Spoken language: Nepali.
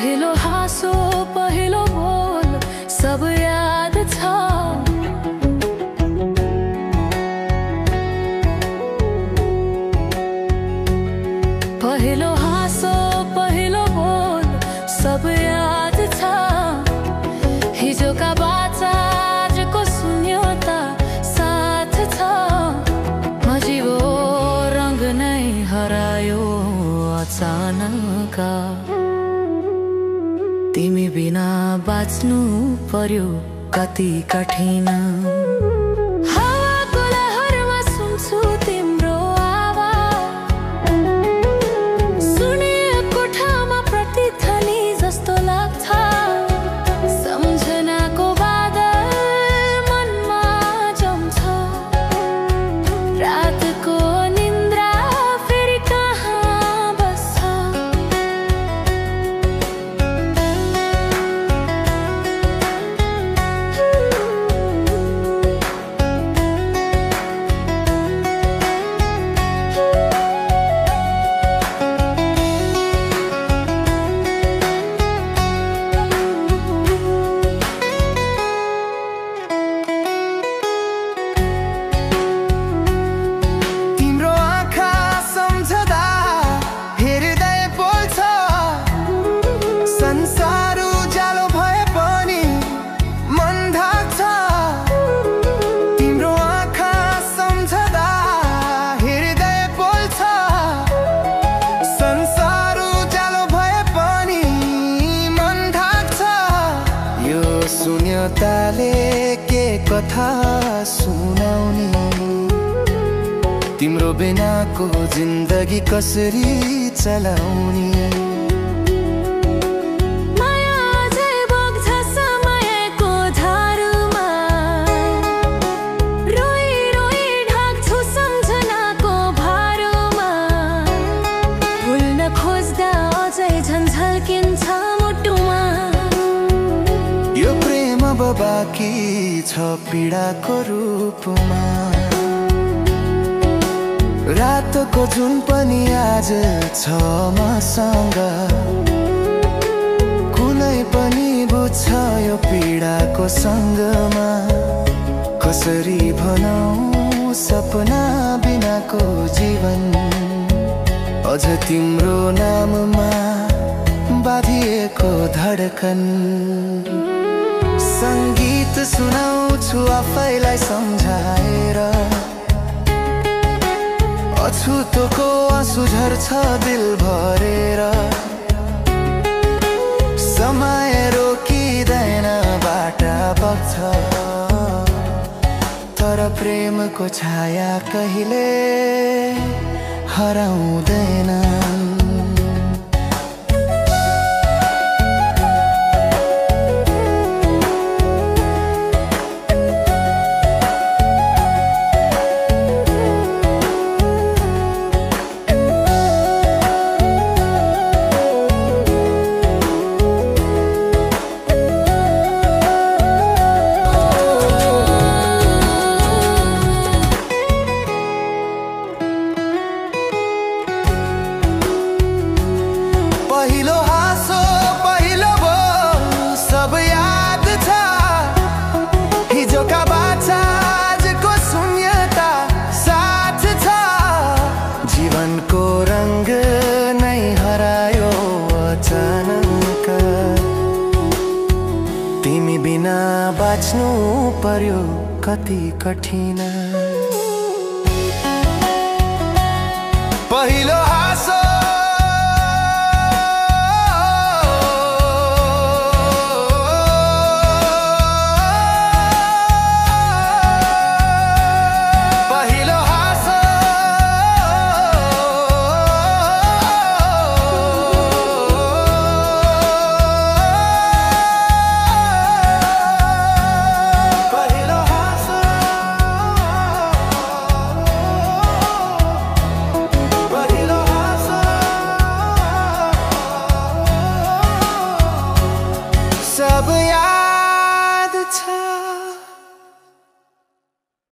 पहिलो हाँसो पहिलो बोल सब याद छ। पहिलो हाँसो पहिलो बोल सब याद छ। हिजोका बाचा आजको शून्यता साथ छ। मजीवो रंग नै हरायो अचानक। तिमी बिना बाँच्नु पर्यो कति कठिन। हावाको लहरमा सुन्छु तिम्रो आवाज। सुनेको ठाउँमा प्रतिध्वनि जस्तो लाग्छ। सम्झनाको बादल मनमा जम्छ। रातको निन्द्रा फेरि कहाँ बस्छ। शून्यताले के कथा सुनाउने। तिम्रो बिनाको जिन्दगी कसरी चलाउने। माया अझै बग्छ समयको धारुमा। रोई रोई ढाक्छु सम्झनाको भारुमा। भुल्न खोज्दा अझै झन्झल्किन्छ मुटुमा। यो प्रेम अब बाँकी छ पीडाको रूपमा। रातको जुन पनि आज छ मसँग। कुनै पनि बुझ्छ यो पीडाको सँगमा। कसरी भनौँ सपना बिनाको जीवन। अझ तिम्रो नाममा बाँधिएको धडकन। संगीत सुनाउँछु आफैलाई सम्झाएर। अछुतोको आँसु झर्छ दिल भरेर। समय रोकिँदैन बाटा बग्छ। तर प्रेमको छाया कहिले हराउँदैन। पहिलो हाँसो पहिलो बोल सब याद छ। हिजोका बाचा आजको शून्यता साथ छ। जीवनको रंग नै हरायो अचानक। तिमी बिना बाँच्नु पर्यो कति कठिन। पहिलो हाँसो सब